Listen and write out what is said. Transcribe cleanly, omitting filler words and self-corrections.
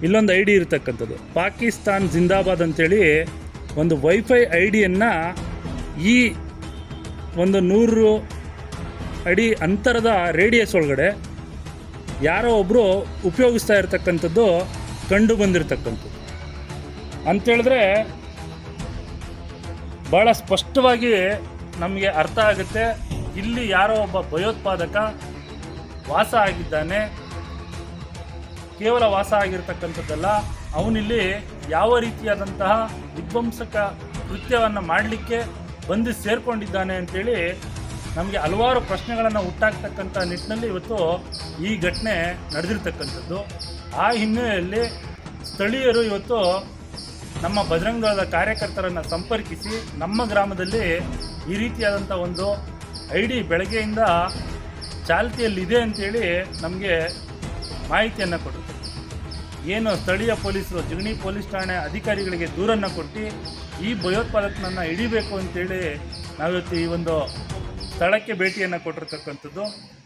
ಇಲ್ಲೊಂದು I D ಇರತಕ್ಕಂಥದ್ದು, ಪಾಕಿಸ್ತಾನ್ ಜಿಂದಾಬಾದ್ ಅಂಥೇಳಿ ಒಂದು ವೈಫೈ ಐ ಡಿಯನ್ನು ಈ ಒಂದು 100 ಅಡಿ ಅಂತರದ ರೇಡಿಯಸ್ ಒಳಗಡೆ ಯಾರೋ ಒಬ್ಬರು ಉಪಯೋಗಿಸ್ತಾ ಇರ್ತಕ್ಕಂಥದ್ದು ಕಂಡು ಬಂದಿರತಕ್ಕಂಥದ್ದು. ಅಂಥೇಳಿದ್ರೆ ಭಾಳ ಸ್ಪಷ್ಟವಾಗಿ ನಮಗೆ ಅರ್ಥ ಆಗುತ್ತೆ, ಇಲ್ಲಿ ಯಾರೋ ಒಬ್ಬ ಭಯೋತ್ಪಾದಕ ವಾಸ ಆಗಿದ್ದಾನೆ. ಕೇವಲ ವಾಸ ಆಗಿರ್ತಕ್ಕಂಥದ್ದಲ್ಲ, ಅವನಿಲ್ಲಿ ಯಾವ ರೀತಿಯಾದಂತಹ ವಿಧ್ವಂಸಕ ಕೃತ್ಯವನ್ನು ಮಾಡಲಿಕ್ಕೆ ಬಂದು ಸೇರಿಕೊಂಡಿದ್ದಾನೆ ಅಂಥೇಳಿ ನಮಗೆ ಹಲವಾರು ಪ್ರಶ್ನೆಗಳನ್ನು ಹುಟ್ಟಾಕ್ತಕ್ಕಂಥ ನಿಟ್ಟಿನಲ್ಲಿ ಇವತ್ತು ಈ ಘಟನೆ ನಡೆದಿರ್ತಕ್ಕಂಥದ್ದು. ಆ ಹಿನ್ನೆಲೆಯಲ್ಲಿ ಸ್ಥಳೀಯರು ಇವತ್ತು ನಮ್ಮ ಬಜರಂಗ ದಳದ ಕಾರ್ಯಕರ್ತರನ್ನು ಸಂಪರ್ಕಿಸಿ ನಮ್ಮ ಗ್ರಾಮದಲ್ಲಿ ಈ ರೀತಿಯಾದಂಥ ಒಂದು ಐ ಡಿ ಬೆಳಗ್ಗೆಯಿಂದ ಚಾಲ್ತಿಯಲ್ಲಿದೆ ಅಂಥೇಳಿ ನಮಗೆ ಮಾಹಿತಿಯನ್ನು ಕೊಟ್ಟಿರ್ತಾರೆ. ಏನು ಸ್ಥಳೀಯ ಪೊಲೀಸರು ಜಿಗಣಿ ಪೊಲೀಸ್ ಠಾಣೆ ಅಧಿಕಾರಿಗಳಿಗೆ ದೂರನ್ನು ಕೊಟ್ಟು ಈ ಭಯೋತ್ಪಾದಕನನ್ನು ಹಿಡಿಬೇಕು ಅಂತೇಳಿ ನಾವಿವತ್ತು ಈ ಒಂದು ಸ್ಥಳಕ್ಕೆ ಭೇಟಿಯನ್ನು ಕೊಟ್ಟಿರ್ತಕ್ಕಂಥದ್ದು.